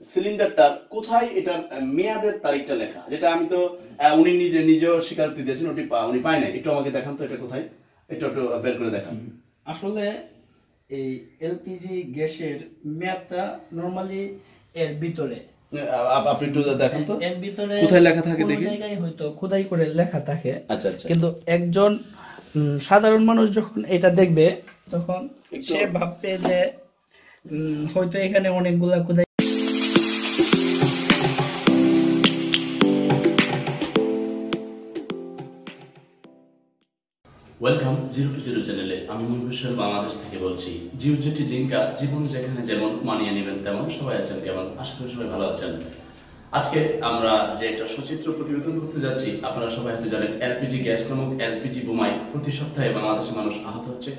সিলিন্ডারটার কোথায় এটার মেয়াদের তারিখটা লেখা, যেটা আমি তো উনি নিজেও স্বীকারোক্তি দিয়েছেন উনি পায় নাই। একটু আমাকে দেখান তো এটা কোথায়, একটু বের করে দেখান। আসলে এই এলপিজি গ্যাসের মেয়াদটা নরমালি এর ভিতরে আপনি একটু দেখান তো এর ভিতরে কোথায় লেখা থাকে দেখি। জায়গায় হয়তো খোদাই করে লেখা থাকে। আচ্ছা আচ্ছা। কিন্তু একজন সাধারণ মানুষ যখন এটা দেখবে তখন সে ভাববে যে হয়তো এখানে অনেকগুলা খোদাই। ওয়েলকাম 0 to 0 চ্যানেলে। আমি মুভিশ্বর বাংলাদেশ থেকে বলছি। জিউজেটি জিঙ্কা, জীবন যেখানে যেমন মানিয়ে নেবেন তেমন। সবাই আছেন কেমন? আশা করি সবাই ভালো আছেন। আজকে আমরা যে একটা সচিত্র প্রতিবেদন করতে যাচ্ছি, আপনারা সবাই হয়তো জানেন এলপিজি গ্যাস নামক এলপিজি বোমায় প্রতি সপ্তাহে বাংলাদেশের মানুষ আহত হচ্ছে।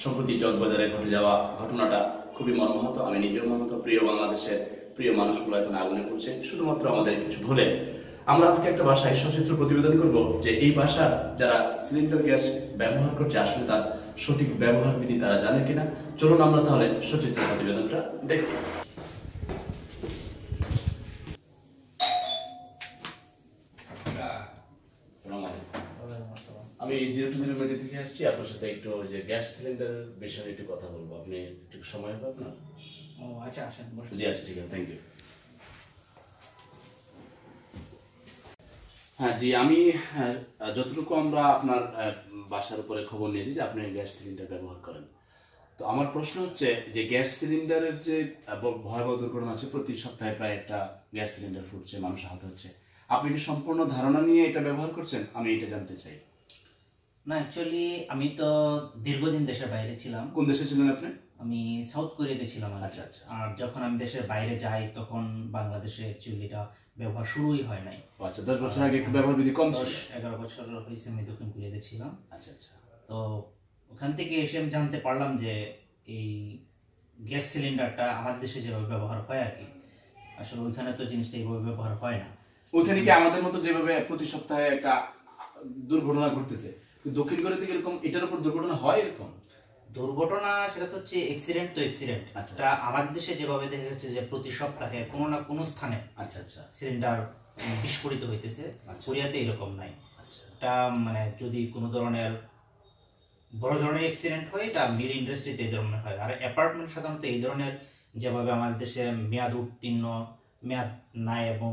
সম্প্রতি চকবাজারে ঘটে যাওয়া ঘটনাটা খুবই মর্মাহত। আমি নিজেও মর্মাহত। প্রিয় বাংলাদেশের প্রিয় মানুষগুলো এখন আগুনে পড়ছে শুধুমাত্র আমাদের কিছু ভুলে। আমরা আজকে একটা বাসায় সচিত্র প্রতিবেদন করব যে এই বাসার যারা সিলিন্ডার গ্যাস ব্যবহার করছে আসলে তার সঠিক ব্যবহার বিধি তারা জানে কিনা। চলুন আমরা তাহলে সচিত্র প্রতিবেদনটা দেখি। আমি 0 to 0 মিডিয়া থেকে আসছি। আপনার সাথে একটু যে গ্যাস সিলিন্ডার বিষয়ে একটু কথা বলবো। আপনি একটু সময় হবে আপনার? ও আচ্ছা, আসেন বসুন। জি আচ্ছা, ঠিক আছে, থ্যাংক ইউ। হ্যাঁ জি, আমি যতটুকু আমরা আপনার বাসার উপরে খবর নিয়েছি যে আপনি গ্যাস সিলিন্ডার ব্যবহার করেন। তো আমার প্রশ্ন হচ্ছে যে গ্যাস সিলিন্ডারের যে ভয়াবহ দুর্ঘটনা আছে, প্রতি সপ্তাহে প্রায় একটা গ্যাস সিলিন্ডার ফুটছে, মানুষ আহত হচ্ছে, আপনি কি সম্পূর্ণ ধারণা নিয়ে এটা ব্যবহার করছেন? আমি এটা জানতে চাই। না, অ্যাকচুয়ালি আমি তো দীর্ঘদিন দেশের বাইরে ছিলাম। কোন দেশে ছিলেন আপনি? আমি সাউথ কোরিয়াতে ছিলাম। আচ্ছা আচ্ছা। আর যখন আমি দেশের বাইরে যাই তখন বাংলাদেশে অ্যাকচুয়ালি এটা ব্যবহার শুরুই হয় নাই। আচ্ছা, 10 বছর আগে একটু ব্যবহার বিধি কম ছিল। 10-11 বছর হয়েছে আমি দক্ষিণ কোরিয়াতে ছিলাম। আচ্ছা আচ্ছা। তো ওখান থেকে এসে আমি জানতে পারলাম যে এই গ্যাস সিলিন্ডারটা আমাদের দেশে যেভাবে ব্যবহার হয় আর কি, আসলে ওইখানে তো জিনিসটা এইভাবে ব্যবহার হয় না। ওইখানে কি আমাদের মতো যেভাবে প্রতি সপ্তাহে একটা দুর্ঘটনা ঘটতেছে, দক্ষিণ কোরিয়াতে এরকম এটার উপর দুর্ঘটনা হয়? এরকম দুর্ঘটনা সেটা তো হচ্ছে অ্যাক্সিডেন্ট, তো অ্যাক্সিডেন্ট। এটা আমাদের দেশে যেভাবে দেখা যাচ্ছে যে প্রতি সপ্তাহে কোনো না কোনো স্থানে আচ্ছা আচ্ছা সিলিন্ডার বিস্ফোরিত হইতেছে, কোরিয়াতে এরকম নাই। এটা মানে যদি কোনো ধরনের বড় ধরনের অ্যাক্সিডেন্ট হয় এটা মিল ইন্ডাস্ট্রিতে এই ধরনের হয়। আর অ্যাপার্টমেন্ট সাধারণত এই ধরনের যেভাবে আমাদের দেশে মেয়াদ উত্তীর্ণ, মেয়াদ নাই এবং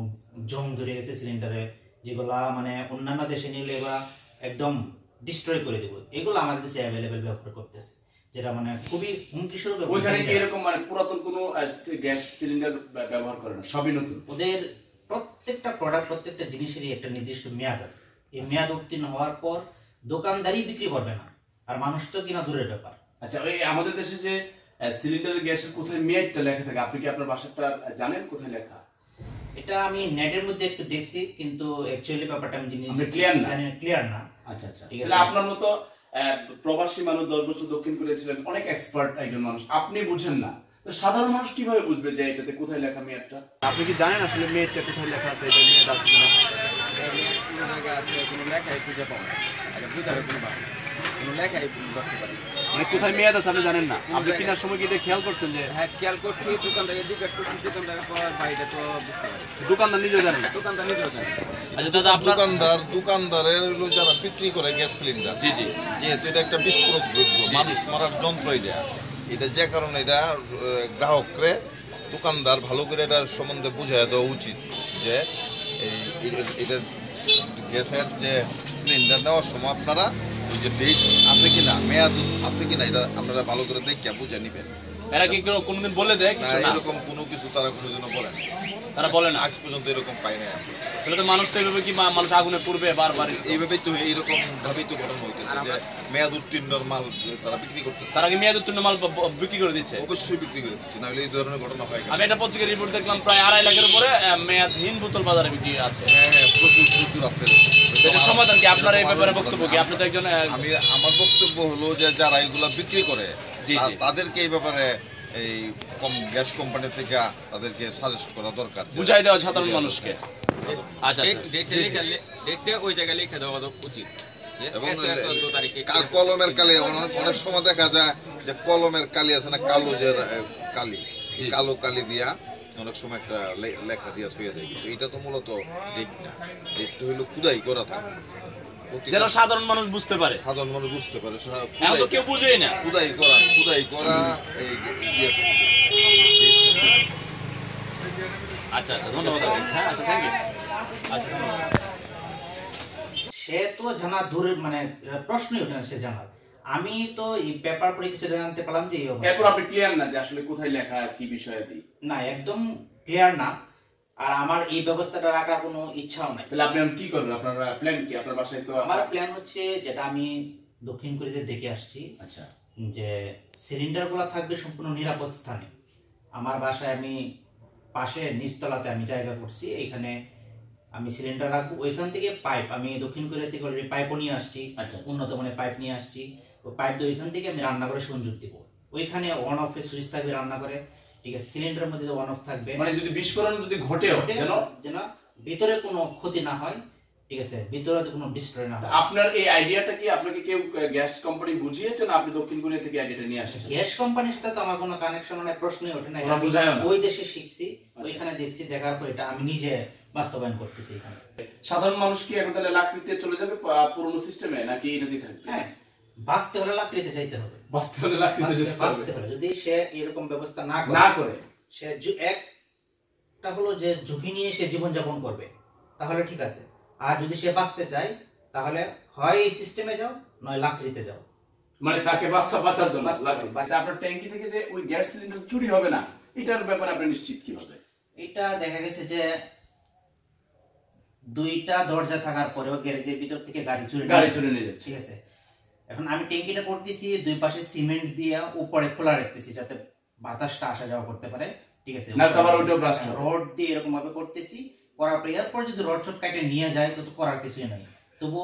জং ধরে গেছে সিলিন্ডারে, যেগুলা মানে অন্যান্য দেশে নিলে বা একদম ডিস্ট্রয় করে দেবো, এগুলো আমাদের দেশে অ্যাভেলেবেল ব্যবহার করতেছে, যেটা মানে খুবই হুমকি স্বরূপ। ওইখানে কি এরকম মানে পুরাতন কোনো গ্যাস সিলিন্ডার ব্যবহার করে না, সবই নতুন? ওদের প্রত্যেকটা প্রোডাক্ট, প্রত্যেকটা জিনিসেরই একটা নির্দিষ্ট মেয়াদ আছে। এই মেয়াদ উত্তীর্ণ হওয়ার পর দোকানদারই বিক্রি করবে না, আর মানুষ তো কিনা দূরের ব্যাপার। আচ্ছা, ওই আমাদের দেশে যে সিলিন্ডারের গ্যাসের কোথায় মেয়াদটা লেখা থাকে, আপনি কি আপনার বাসাটা জানেন কোথায় লেখা? এটা আমি নেটের মধ্যে একটু দেখছি, কিন্তু অ্যাকচুয়ালি ব্যাপারটা আমি ক্লিয়ার না। আচ্ছা আচ্ছা, তাহলে আপনার মতো প্রবাসী মানুষ 10 বছর দক্ষিণ কোরিয়া ছিলেন, অনেক এক্সপার্ট একজন মানুষ, আপনি বুঝেন না, তো সাধারণ মানুষ কিভাবে বুঝবে যে এটাতে কোথায় লেখা মেয়াদটা? আপনি কি জানেন আসলে মেয়াদটা কোথায় লেখা আছে? এটা মেয়াদ আছে কিনা? কোনো লেখাই খুঁজে পাবো না, বুঝাবে কোনো লেখাই করতে পারি মানে কোথায় মেয়াদ আছে আপনি জানেন না? আপনি কেনার সময় কি এটা খেয়াল করছেন? যে হ্যাঁ, খেয়াল করছি, দোকানদারকে জিজ্ঞেস করছি, দোকানদারের পর বাইরে তো বুঝতে পারি, দোকানদার নিজেও জানেন? দোকানদার নিজেও জানে। আচ্ছা দাদা, দোকানদারের যারা বিক্রি করে গ্যাস সিলিন্ডার, জি জি, যেহেতু এটা একটা বিস্ফোরক দ্রব্য, মানুষ মারার যন্ত্র, এটা যে কারণে এটা গ্রাহকরে দোকানদার ভালো করে এটার সম্বন্ধে বুঝাই দেওয়া উচিত যে এটা গ্যাসের যে সিলিন্ডার নেওয়ার সময় আপনারা ওই যে ডেট আছে কিনা, মেয়াদ আছে কিনা, এটা আপনারা ভালো করে দেখে বুঝে নেবেন। এরা কি কোনোদিন বলে দেয় না, এরকম কোনো কিছু তারা কোনোদিনও বলে না। তারা বলে না আজ পর্যন্ত এরকম পাই না। তাহলে তো মানুষ তো এইভাবে কি মানুষ আগুনে পড়বে বারবার? এইভাবেই তো এইরকম ভাবেই তো ঘটনা হইতেছে যে মেয়াদ উত্তীর্ণ মাল তারা বিক্রি করতেছে। তারা কি মেয়াদ উত্তীর্ণ মাল বিক্রি করে দিচ্ছে? অবশ্যই বিক্রি করে দিচ্ছে, নাহলে এই ধরনের ঘটনা হয়। আমি একটা পত্রিকার রিপোর্ট দেখলাম প্রায় 2.5 লাখের উপরে মেয়াদহীন বোতল বাজারে বিক্রি আছে। হ্যাঁ হ্যাঁ, প্রচুর আছে। এটা সমাধান কি? আপনার এই ব্যাপারে বক্তব্য কি? আপনি তো একজন। আমার বক্তব্য হলো যে যারা এগুলা বিক্রি করে তাদেরকে এই ব্যাপারে এই গ্যাস কোম্পানি থেকে তাদেরকে সাজেস্ট করা দরকার, বুঝাই দেওয়া সাধারণ মানুষকে। আচ্ছা, ডেটটা ওই জায়গায় লিখে দেওয়া উচিত। এবং কলমের কালি, অনেক সময় দেখা যায় যে কলমের কালি আছে না, কালো যে কালি, কালো কালি দিয়া অনেক সময় একটা লেখা দিয়ে থইয়া দেয়, কিন্তু এটা তো মূলত ডেট না, ডেটটা হলো খুদাই করা থাকে, যেন সাধারণ মানুষ বুঝতে পারে, সাধারণ মানুষ বুঝতে পারে। এখন তো কেউ বুঝেই না। খুদাই করা এই যে ইয়ে থাকে। আচ্ছা আচ্ছা, ধন্যবাদ। হ্যাঁ আচ্ছা, থ্যাংক ইউ। আচ্ছা ধন্যবাদ। সে তো জানা দূরের মানে প্রশ্নই ওঠে না সে জানার। আমি তো এই পেপার পড়ে কিছু জানতে পারলাম যে এই অবস্থা। এরপর আপনি ক্লিয়ার না যে আসলে কোথায় লেখা কি বিষয়ে দিই? না, একদম ক্লিয়ার না। আর আমার এই ব্যবস্থাটা রাখার কোনো ইচ্ছাও নাই। তাহলে আপনি কি করবেন? আপনার প্ল্যান কি? আপনার বাসায় তো আমার প্ল্যান হচ্ছে, যেটা আমি দক্ষিণ কোরিয়াতে দেখে আসছি, আচ্ছা, যে সিলিন্ডারগুলো থাকবে সম্পূর্ণ নিরাপদ স্থানে। আমার বাসায় আমি পাশে নিচতলাতে আমি জায়গা করছি, এইখানে আমি সিলিন্ডার রাখবো। ওইখান থেকে পাইপ, আমি দক্ষিণ কোরিয়া থেকে অলরেডি পাইপও নিয়ে আসছি, আচ্ছা, উন্নত মানের পাইপ নিয়ে আসছি। ওই পাইপ দিয়ে ওইখান থেকে আমি রান্না করে সংযোগ দিব। ওইখানে অন অফের সুইচ থাকবে রান্না করে, ঠিক আছে। সিলিন্ডারের মধ্যে অন অফ থাকবে, মানে যদি বিস্ফোরণ যদি ঘটেও যেন ভিতরে কোনো ক্ষতি না হয়, ঠিক আছে, ভিতরে কোনো ডিস্ট্রয় না হয়। আপনার এই আইডিয়াটা কি আপনাকে কেউ গ্যাস কোম্পানি বুঝিয়েছে না আপনি দক্ষিণ কোরিয়া থেকে আইডিয়াটা নিয়ে আসছেন? গ্যাস কোম্পানির সাথে তো আমার কোনো কানেকশন নাই, প্রশ্নই ওঠে না। ওরা বুঝায়ও না। ওই দেশে শিখছি, ওইখানে দেখছি, দেখার পর এটা আমি নিজে বাস্তবায়ন করতেছি এখানে। সাধারণ মানুষ কি এখন তাহলে লাকড়িতে চলে যাবে পুরনো সিস্টেমে, নাকি এটাতেই থাকবে? হ্যাঁ, বাঁচতে হলে লাকড়িতে যাইতে হবে। বাঁচতে হলে লাকড়িতে যেতে হবে। বাঁচতে হলে যদি সে এরকম ব্যবস্থা না করে সে একটা হলো যে ঝুঁকি নিয়ে সে জীবন যাপন করবে, তাহলে ঠিক আছে। আর যদি সে বাঁচতে চায়, তাহলে হয় এই সিস্টেমে যাও, নয় লাকড়িতে যাও। মানে তাকে বাঁচার জন্য লাকড়ি। আপনার ট্যাঙ্কি থেকে যে ওই গ্যাস সিলিন্ডার চুরি হবে না, এটার ব্যাপারে আপনি নিশ্চিত কিভাবে? এটা দেখা গেছে যে দুইটা দরজা থাকার পরেও গ্যারেজের ভিতর থেকে গাড়ি চুরি নিয়ে যাচ্ছে, ঠিক আছে। এখন আমি ট্যাঙ্কিটা করতেছি, দুই পাশে সিমেন্ট দিয়ে উপরে খোলা রাখতেছি যাতে বাতাসটা আসা যাওয়া করতে পারে, ঠিক আছে। না তো আবার ওইটাও ব্রাস্ট হবে। রড দিয়ে এরকম ভাবে করতেছি, করার পর এরপর যদি রড চট কাটে নিয়ে যায় তো করার কিছুই নাই। তবু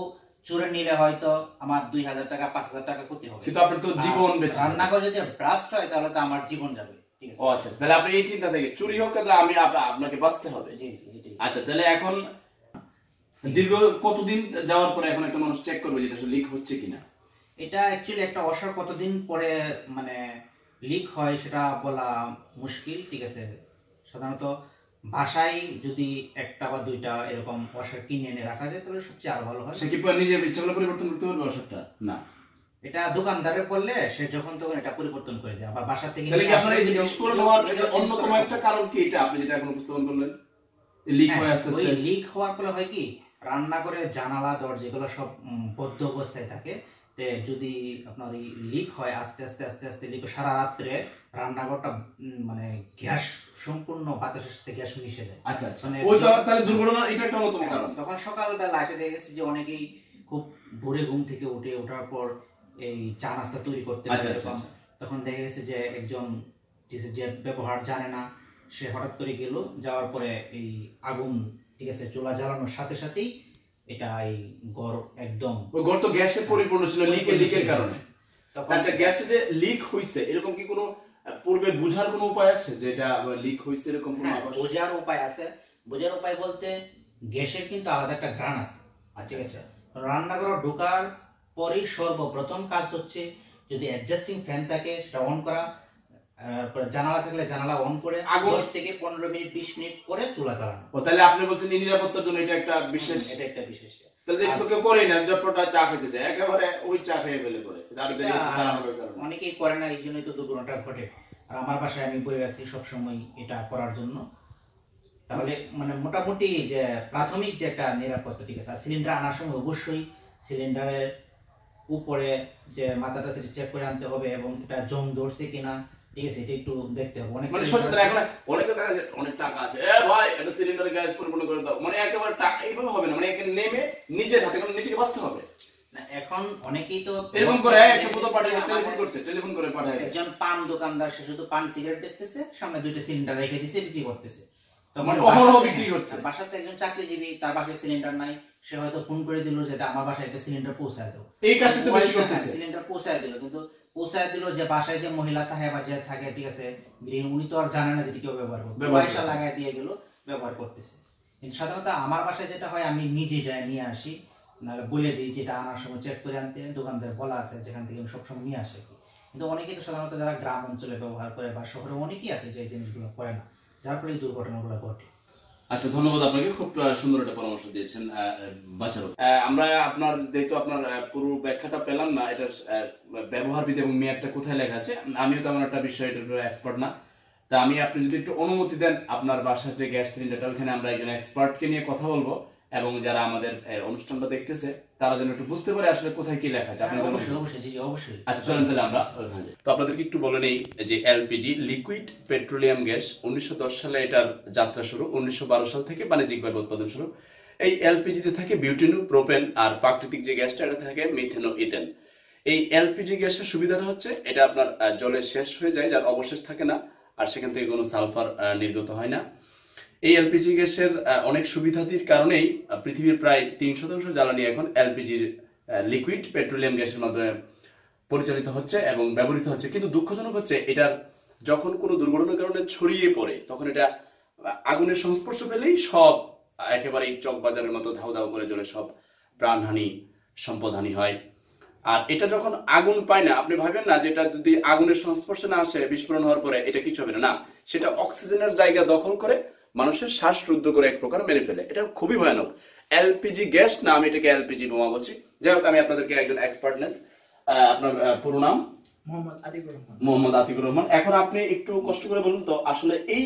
চুরে নিলে হয়তো আমার 2000 টাকা 5000 টাকা ক্ষতি হবে, কিন্তু আপনার তো জীবন বেঁচে যাবে। রান্না করে যদি ব্রাস্ট হয় তাহলে তো আমার জীবন যাবে, ঠিক আছে। ও আচ্ছা, তাহলে আপনি এই চিন্তা থেকে চুরি হোক তাহলে আমি আপনাকে বাঁচতে হবে। জি জি, এটাই। আচ্ছা, তাহলে এখন দীর্ঘ কতদিন যাওয়ার পরে এখন একটা মানুষ চেক করবে যেটা লিক হচ্ছে কিনা? এটা অ্যাকচুয়ালি একটা ওয়াশার কতদিন পরে মানে লিক হয় সেটা বলা মুশকিল, ঠিক আছে। সাধারণত বাসায় যদি একটা বা দুইটা এরকম ওয়াশার কিনে এনে রাখা যায় তাহলে সবচেয়ে আরো ভালো হয়। সে কি নিজের ইচ্ছা করে পরিবর্তন করতে পারবে ওয়াশারটা? না, এটা দোকানদারে বললে সে যখন তখন এটা পরিবর্তন করে দেয়, আবার বাসা থেকে। তাহলে কি আপনার এই যে বিস্ফোরণ হওয়ার অন্যতম একটা কারণ কি এটা আপনি যেটা এখন উপস্থাপন করলেন, লিক হয়ে আস্তে আস্তে? ওই লিক হওয়ার ফলে হয় কি, রান্না করে জানালা দরজা এগুলো সব বদ্ধ অবস্থায় থাকে। তে যদি আপনার এই লিক হয় আস্তে আস্তে আস্তে আস্তে লিক, সারা রাত্রে রান্নাঘরটা মানে গ্যাস সম্পূর্ণ বাতাসের সাথে গ্যাস মিশে যায়। আচ্ছা আচ্ছা, মানে ওই তো তাহলে দুর্ঘটনা এটা একটা অন্যতম কারণ। তখন সকালবেলা এসে দেখে গেছে যে অনেকেই খুব ভোরে ঘুম থেকে ওঠার পর এই চা নাস্তা তৈরি করতে আচ্ছা, পারে, আচ্ছা, আচ্ছা। তখন দেখা গেছে যে একজন যে ব্যবহার জানে না, সে হঠাৎ করে গেল, যাওয়ার পরে এই আগুন, ঠিক আছে, চুলা জ্বালানোর সাথে সাথেই এটা এই ঘর একদম, ওই ঘর তো গ্যাসে পরিপূর্ণ ছিল লিকের কারণে। তখন আচ্ছা, গ্যাসটা যে লিক হইছে এরকম কি কোনো পূর্বে বোঝার কোনো উপায় আছে যে এটা লিক হইছে এরকম কোনো হ্যাঁ, আভাস? বোঝার উপায় আছে। বোঝার উপায় বলতে গ্যাসের কিন্তু আলাদা একটা ঘ্রাণ আছে, ঠিক আছে। রান্নাঘরে ঢোকার পরেই সর্বপ্রথম কাজ হচ্ছে যদি অ্যাডজাস্টিং ফ্যান থাকে সেটা অন করা, জানালা থাকলে জানালা অন করে 10 থেকে 15 মিনিট 20 মিনিট পরে চুলা চালানো। ও তাহলে আপনি বলছেন এই নিরাপত্তার জন্য এটা একটা বিশেষ, এটা একটা বিশেষ। তাহলে এটা তো কেউ করেই না, যতটা চা খেতে যায় একেবারে ওই চা খেয়ে ফেলে করে অনেকেই করে না, এই জন্যই তো দুর্ঘটনা ঘটে। আর আমার বাসায় আমি বলে রাখছি সবসময় এটা করার জন্য। তাহলে মানে মোটামুটি যে প্রাথমিক যে একটা নিরাপত্তা, ঠিক আছে। আর সিলিন্ডার আনার সময় অবশ্যই সিলিন্ডারের উপরে যে মাথাটা সেটা চেক করে আনতে হবে, এবং এটা জং ধরছে কিনা, ঠিক আছে, এটা একটু দেখতে হবে। অনেক মানে সত্যি এখন অনেক টাকা আছে, এ ভাই এটা সিলিন্ডার গ্যাস পরিপূর্ণ করে দাও, মানে একেবারে টাকা এইভাবে হবে না, মানে এখানে নেমে নিজের হাতে করে নিজেকে বাঁচতে হবে। না, এখন অনেকেই তো এরকম করে একটা ফটো পাঠিয়ে টেলিফোন করে পাঠায়। একজন পান দোকানদার, সে শুধু পান সিগারেট বেচতেছে, সামনে দুইটা সিলিন্ডার রেখে দিয়েছে, বিক্রি করতেছে। মানে অহরহ বিক্রি হচ্ছে। বাসাতে একজন চাকরিজীবী, তার বাসায় সিলিন্ডার নাই, সে হয়তো ফোন করে দিল যে আমার বাসায় একটা সিলিন্ডার পৌঁছায় দাও, এই কাজটা তো বেশি করতেছে। সিলিন্ডার পৌঁছায় দিল, কিন্তু পৌঁছায় দিল যে বাসায় যে মহিলা থাকে বা যে থাকে, ঠিক আছে, উনি তো আর জানে না যে কেউ ব্যবহার করবে, পয়সা লাগায় দিয়ে গেল, ব্যবহার করতেছে। কিন্তু সাধারণত আমার বাসায় যেটা হয়, আমি নিজে যাই নিয়ে আসি, নাহলে বলে দিই যেটা আনার সময় চেক করে আনতে, দোকানদার বলা আছে যেখান থেকে আমি সবসময় নিয়ে আসি। কিন্তু অনেকেই তো সাধারণত যারা গ্রাম অঞ্চলে ব্যবহার করে বা শহরে অনেকেই আছে যে জিনিসগুলো করে না, যার ফলে এই দুর্ঘটনাগুলো ঘটে। আচ্ছা, ধন্যবাদ আপনাকে, খুব সুন্দর একটা পরামর্শ দিয়েছেন বাছার। আমরা আপনার যেহেতু আপনার পুরো ব্যাখ্যাটা পেলাম না, এটার ব্যবহার বিধি এবং মেয়াদটা কোথায় লেখা আছে, আমিও তেমন একটা বিষয় এটার এক্সপার্ট না। তা আপনি যদি একটু অনুমতি দেন, আপনার বাসার যে গ্যাস সিলিন্ডারটা, ওইখানে আমরা একজন এক্সপার্টকে নিয়ে কথা বলবো এবং যারা আমাদের অনুষ্ঠানটা দেখতেছে তারা যেন একটু বুঝতে পারে আসলে কোথায় কি লেখা আছে। অবশ্যই। আচ্ছা, চলেন তাহলে আমরা ওখানে যাই। তো আপনাদেরকে একটু বলে নেই যে এলপিজি লিকুইড পেট্রোলিয়াম গ্যাস 1910 সালে এটার যাত্রা শুরু, 1912 সাল থেকে বাণিজ্যিকভাবে উৎপাদন শুরু। এই এলপিজিতে থাকে বিউটেনো, প্রোপেন, আর প্রাকৃতিক যে গ্যাসটা এটা থাকে মিথেনো, ইথেন। এই এলপিজি গ্যাসের সুবিধাটা হচ্ছে এটা আপনার জলে শেষ হয়ে যায়, যার অবশেষ থাকে না, আর সেখান থেকে কোনো সালফার নির্গত হয় না। এই এলপিজি গ্যাসের অনেক সুবিধাদির কারণেই পৃথিবীর প্রায় 3% জ্বালানি এখন এলপিজির লিকুইড পেট্রোলিয়াম গ্যাসের মাধ্যমে পরিচালিত হচ্ছে এবং ব্যবহৃত হচ্ছে। কিন্তু দুঃখজনক হচ্ছে এটার যখন কোনো দুর্ঘটনার কারণে ছড়িয়ে পড়ে, তখন এটা আগুনের সংস্পর্শ পেলেই সব একেবারে চকবাজারের মতো ধাউ ধাউ করে জ্বলে সব প্রাণহানি, সম্পদহানি হয়। আর এটা যখন আগুন পায় না, আপনি ভাবেন না যে এটা যদি আগুনের সংস্পর্শে না আসে, বিস্ফোরণ হওয়ার পরে এটা কিছু হবে না, সেটা অক্সিজেনের জায়গা দখল করে মানুষের শ্বাসরুদ্ধ করে এক প্রকার মেরে ফেলে। এটা খুবই ভয়ানক। এলপিজি গ্যাস না, আমি এটাকে এলপিজি বোমা বলছি। যাই হোক, আমি আপনাদেরকে একজন এক্সপার্টনেস, আপনার পুরো নাম? মোহাম্মদ আতিকুর রহমান। এখন আপনি একটু কষ্ট করে বলুন তো, আসলে এই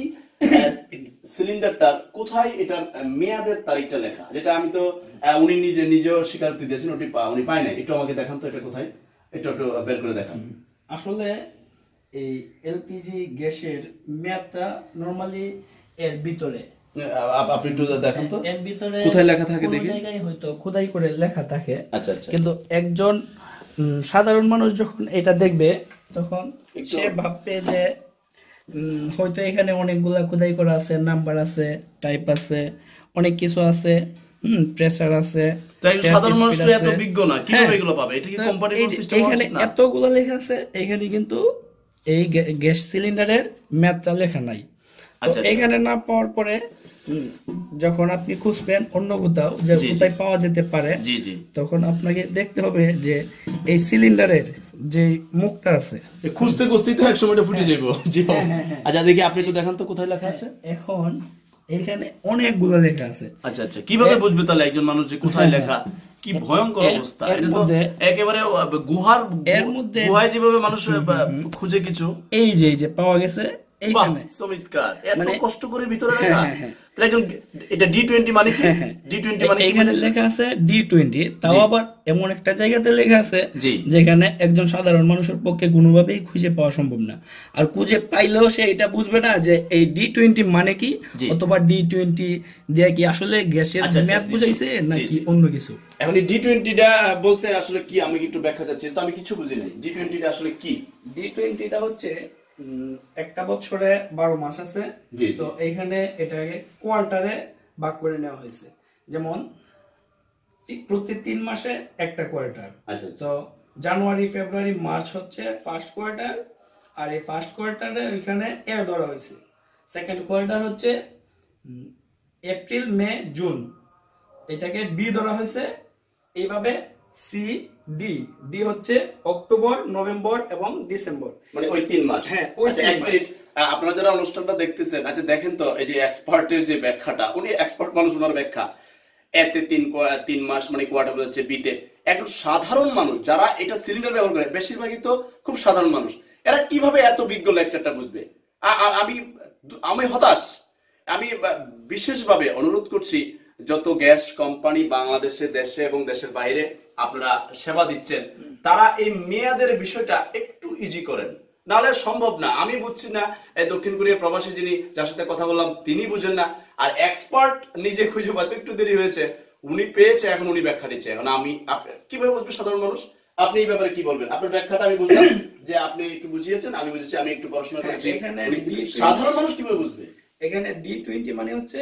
সিলিন্ডারটার কোথায় এটার মেয়াদের তারিখটা লেখা, যেটা আমি তো উনি নিজেও স্বীকারোক্তি দিয়েছেন উনি পায় না। একটু আমাকে দেখান তো এটা কোথায়, একটু বের করে দেখান। আসলে এই এলপিজি গ্যাসের মেয়াদটা নরমালি এর ভিতরে, আপনি একটু দেখান তো এর ভিতরে কোথায় লেখা থাকে, দেখি জায়গায় হয়তো খোদাই করে লেখা থাকে। আচ্ছা আচ্ছা। কিন্তু একজন সাধারণ মানুষ যখন এটা দেখবে, তখন সে ভাববে যে হয়তো এখানে অনেকগুলা খোদাই করা আছে, নাম্বার আছে, টাইপ আছে, অনেক কিছু আছে, প্রেসার আছে। সাধারণ মানুষ তো এত বিজ্ঞ না, কিভাবে এগুলো পাবে? এটা কি কোম্পানির সিস্টেম? এখানে এতগুলো লেখা আছে, এখানে কিন্তু এই গ্যাস সিলিন্ডারের মেয়াদটা লেখা নাই। এখানে না পাওয়ার পরে যখন আপনি খুঁজবেন অন্য কোথাও যে কোথায় পাওয়া যেতে পারে, তখন আপনাকে দেখতে হবে যে এই সিলিন্ডারের যে মুখটা আছে, খুঁজতে খুঁজতেই তো এক সময়টা ফুটে যাবো। আচ্ছা, দেখি আপনি একটু দেখান তো কোথায় লেখা আছে। এখন এখানে অনেকগুলো লেখা আছে। আচ্ছা আচ্ছা, কিভাবে বুঝবে তাহলে একজন মানুষ যে কোথায় লেখা? কি ভয়ঙ্কর অবস্থা! এটা তো একেবারে গুহায় যেভাবে মানুষ খুঁজে কিছু, এই যে পাওয়া গেছে এইখানে। চমৎকার, এত কষ্ট করে ভিতরে রাখা। এটা D20 মানে কি? D20 মানে এখানে লেখা আছে D20, তাও আবার এমন একটা জায়গাতে লেখা আছে যেখানে একজন সাধারণ মানুষের পক্ষে কোনোভাবেই খুঁজে পাওয়া সম্ভব না। আর খুঁজে পাইলেও সে এটা বুঝবে না যে এই D20 মানে কি, অথবা D20 দিয়ে কি আসলে গ্যাসের মেয়াদ বুঝাইছে নাকি অন্য কিছু। এখন এই D20টা বলতে আসলে কি, আমি একটু ব্যাখ্যা চাচ্ছি, তো আমি কিছু বুঝি নাই। D20টা আসলে কি? D20টা হচ্ছে একটা বছরে 12 মাস আছে, তো এইখানে এটাকে কোয়ার্টারে ভাগ করে নেওয়া হয়েছে। যেমন প্রতি 3 মাসে একটা কোয়ার্টার। তো জানুয়ারি, ফেব্রুয়ারি, মার্চ হচ্ছে ফার্স্ট কোয়ার্টার, আর এই ফার্স্ট কোয়ার্টারে ওইখানে এ ধরা হয়েছে। সেকেন্ড কোয়ার্টার হচ্ছে এপ্রিল, মে, জুন, এটাকে বি ধরা হয়েছে। এইভাবে সি, ডি, ডি হচ্ছে অক্টোবর, নভেম্বর এবং ডিসেম্বর, মানে ওই 3 মাস। হ্যাঁ, আপনারা যারা অনুষ্ঠানটা দেখতেছেন, আচ্ছা দেখেন তো এই যে এক্সপার্টের যে ব্যাখ্যাটা, উনি এক্সপার্ট মানুষ, ওনার ব্যাখ্যা এতে 3 মাস মানে কোয়ার্টার বোঝাচ্ছে, বিতে একজন সাধারণ মানুষ যারা এটা সিলিন্ডার ব্যবহার করে, বেশিরভাগই তো খুব সাধারণ মানুষ, এরা কিভাবে এত বিজ্ঞ লেকচারটা বুঝবে? আমি হতাশ। আমি বিশেষভাবে অনুরোধ করছি, যত গ্যাস কোম্পানি বাংলাদেশে, দেশে এবং দেশের বাইরে আপনারা সেবা দিচ্ছেন, তারা এই মেয়াদের বিষয়টা একটু ইজি করেন, নাহলে সম্ভব না। আমি বুঝছি না, এই দক্ষিণ কোরিয়া প্রবাসী যিনি যার সাথে কথা বললাম তিনি বুঝেন না, আর এক্সপার্ট নিজে খুঁজে পাতে একটু দেরি হয়েছে, উনি পেয়েছে, এখন উনি ব্যাখ্যা দিচ্ছে। এখন আমি কিভাবে বুঝবে সাধারণ মানুষ? আপনি এই ব্যাপারে কি বলবেন? আপনার ব্যাখ্যাটা আমি বুঝলাম যে আপনি একটু বুঝিয়েছেন, আমি বুঝেছি, আমি একটু পড়াশোনা করেছি। সাধারণ মানুষ কিভাবে বুঝবে? এখানে D20 মানে হচ্ছে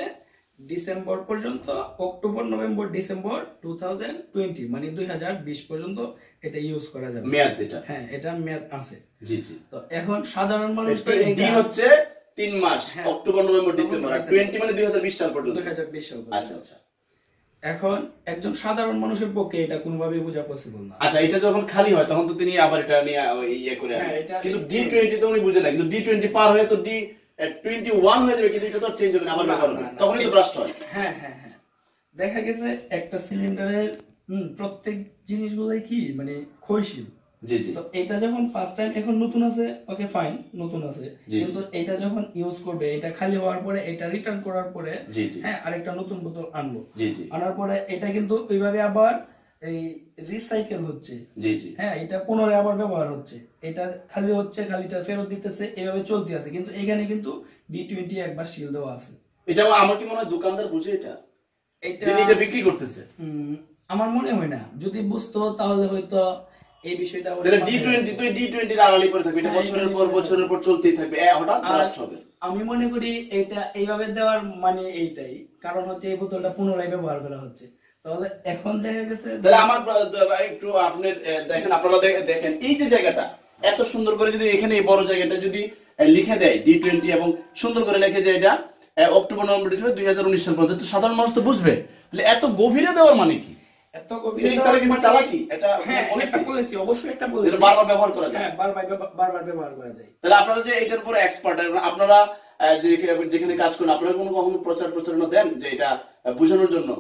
ডিসেম্বর পর্যন্ত, অক্টোবর, নভেম্বর, ডিসেম্বর 2020 মানে 2020 পর্যন্ত এটা ইউজ করা যাবে। মেয়াদ এটা, হ্যাঁ, এটা মেয়াদ আছে। জি জি। তো এখন সাধারণ মানুষ তো ডি হচ্ছে 3 মাস, অক্টোবর, নভেম্বর, ডিসেম্বর, আর 20 মানে 2020 সাল পর্যন্ত। 2020 সাল পর্যন্ত। আচ্ছা আচ্ছা। এখন একজন সাধারণ মানুষের পক্ষে এটা কোনোভাবেই বোঝা পসিবল না। আচ্ছা, এটা যখন খালি হয় তখন তো তিনি আবার এটা নিয়ে ইয়ে করে, কিন্তু D20 তো উনি বুঝে না, কিন্তু D20 পার হয়ে তো 21 হয়ে যাবে, কিন্তু এটা তো চেঞ্জ হবে না, আবার ব্যবহার হবে, তখনই তো ব্রাস্ট হয়। হ্যাঁ হ্যাঁ হ্যাঁ, দেখা গেছে একটা সিলিন্ডারের প্রত্যেক জিনিসগুলোই কি মানে ক্ষয়শীল। জি জি। তো এটা যখন ফার্স্ট টাইম এখন নতুন আছে, ওকে ফাইন নতুন আছে, কিন্তু এটা যখন ইউজ করবে, এটা খালি হওয়ার পরে, এটা রিটার্ন করার পরে, হ্যাঁ আরেকটা নতুন বোতল আনলো, আনার পরে এটা কিন্তু ওইভাবে আবার এই রিসাইকেল হচ্ছে। জি জি। হ্যাঁ, এটা পুনরায় আবার ব্যবহার হচ্ছে, এটা খালি হচ্ছে, খালিটা ফেরত দিতেছে, এভাবে চলতে আছে। কিন্তু এখানে কিন্তু D20 একবার সিল দেওয়া আছে। এটা আমার কি মনে হয় দোকানদার বুঝে এটা বিক্রি করতেছে? আমার মনে হয় না, যদি বুঝতো তাহলে হয়তো এই বিষয়টা D20 এর আড়ালে পড়ে থাকবে, এটা বছরের পর চলতেই থাকবে, হঠাৎ ব্রাস্ট হবে। আমি মনে করি এটা এইভাবে দেওয়ার মানে এইটাই কারণ হচ্ছে এই বোতলটা পুনরায় ব্যবহার করা হচ্ছে। তাহলে এখন দেখা গেছে, তাহলে আমার একটু আপনি দেখেন, আপনারা দেখেন এই যে জায়গাটা এত সুন্দর করে যদি এখানে এই বড় জায়গাটা যদি লিখে দেয় D20 এবং সুন্দর করে লিখে যায় এটা অক্টোবর নভেম্বর ডিসেম্বর 2019 সাল পর্যন্ত, সাধারণ মানুষ তো বুঝবে। তাহলে এত গভীরে দেওয়ার মানে কি? এত গভীরে তাহলে কি চালাকি? এটা একটা পলিসি, অবশ্যই একটা পলিসি, বারবার ব্যবহার করা যায়। হ্যাঁ, বারবার ব্যবহার করা যায়। তাহলে আপনারা যে এটার উপর এক্সপার্ট, আপনারা যেখানে কাজ করেন, আপনারা কখনো প্রচারণা দেন যে এটা বোঝানোর জন্য?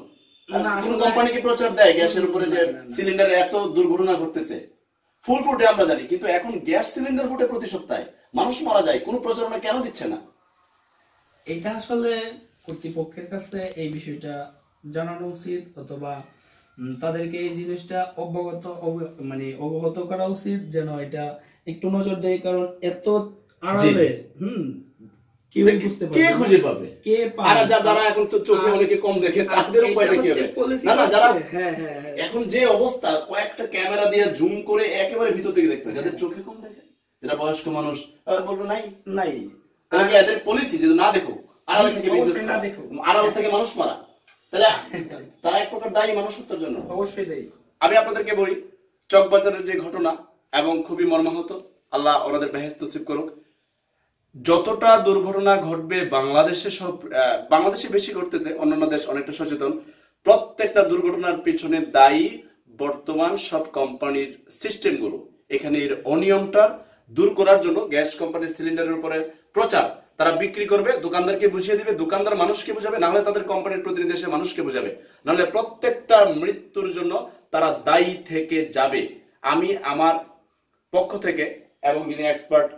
কোন কোম্পানি কি প্রচার দেয় গ্যাসের উপরে যে সিলিন্ডারে এত দুর্ঘটনা ঘটতেছে? ফুল ফুটে আমরা জানি, কিন্তু এখন গ্যাস সিলিন্ডার ফুটে প্রতি সপ্তাহে মানুষ মারা যায়, কোনো প্রচারণা কেন দিচ্ছে না? এটা আসলে কর্তৃপক্ষের কাছে এই বিষয়টা জানানো উচিত, অথবা তাদেরকে এই জিনিসটা অবগত করা উচিত, যেন এটা একটু নজর দেয়। কারণ এত আড়ালে কেউ বুঝতে পারবে, কে খুঁজে পাবে? আর যারা এখন তো চোখে অনেকে কম দেখে, তাদের উপায়টা কি হবে? না যারা এখন যে অবস্থা, কয়েকটা ক্যামেরা দিয়ে জুম করে একেবারে ভিতর থেকে দেখতে হয়, যাদের চোখে কম দেখে, যারা বয়স্ক মানুষ, বলবো নাই তাহলে কি এদের পলিসি যদি না দেখো, আড়াল থেকে মানুষ মারা, তাহলে তারা এক প্রকার দায়ী মানুষ হত্যার জন্য? অবশ্যই দায়ী। আমি আপনাদেরকে বলি, চকবাজারের যে ঘটনা এবং খুবই মর্মাহত, আল্লাহ ওনাদের বেহেশত নসিব করুক। যতটা দুর্ঘটনা ঘটবে বাংলাদেশে বেশি ঘটতেছে, অন্যান্য দেশ অনেকটা সচেতন। প্রত্যেকটা দুর্ঘটনার পিছনে দায়ী বর্তমান সব কোম্পানির সিস্টেমগুলো। এখানে এর অনিয়মটা দূর করার জন্য গ্যাস কোম্পানির সিলিন্ডারের উপরে প্রচার, তারা বিক্রি করবে, দোকানদারকে বুঝিয়ে দিবে, দোকানদার মানুষকে বুঝাবে, নাহলে তাদের কোম্পানির প্রতিনিধি এসে মানুষকে বুঝাবে, নাহলে প্রত্যেকটা মৃত্যুর জন্য তারা দায়ী থেকে যাবে। আমি আমার পক্ষ থেকে এবং যিনি এক্সপার্ট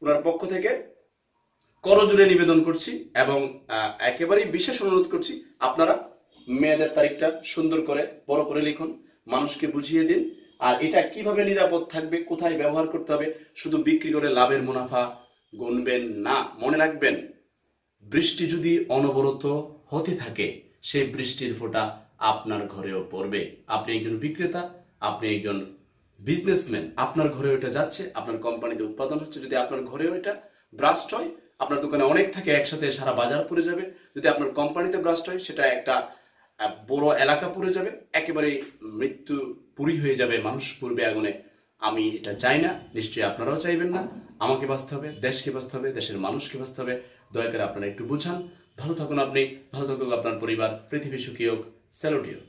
ওনার পক্ষ থেকে করজোড়ে নিবেদন করছি এবং একেবারেই বিশেষ অনুরোধ করছি, আপনারা মেয়েদের তারিখটা সুন্দর করে বড় করে লিখুন, মানুষকে বুঝিয়ে দিন। আর এটা কিভাবে নিরাপদ থাকবে, কোথায় ব্যবহার করতে হবে, শুধু বিক্রি করে লাভের মুনাফা গুনবেন না। মনে রাখবেন, বৃষ্টি যদি অনবরত হতে থাকে, সেই বৃষ্টির ফোঁটা আপনার ঘরেও পড়বে। আপনি একজন বিক্রেতা, আপনি একজন বিজনেসম্যান, আপনার ঘরে ওটা যাচ্ছে, আপনার কোম্পানিতে উৎপাদন হচ্ছে, যদি আপনার ঘরেও এটা ব্রাস্ট হয়, আপনার দোকানে অনেক থাকে, একসাথে সারা বাজার পড়ে যাবে। যদি আপনার কোম্পানিতে ব্রাস্ট হয়, সেটা একটা বড় এলাকা পড়ে যাবে, একেবারে মৃত্যু পুরি হয়ে যাবে, মানুষ পড়বে আগুনে। আমি এটা চাই না, নিশ্চয়ই আপনারাও চাইবেন না। আমাকে বাঁচতে হবে, দেশকে বাঁচতে হবে, দেশের মানুষকে বাঁচতে হবে। দয়া করে আপনারা একটু বুঝান। ভালো থাকুন আপনি, ভালো থাকুক আপনার পরিবার, পৃথিবী সুখী হোক। Salute you.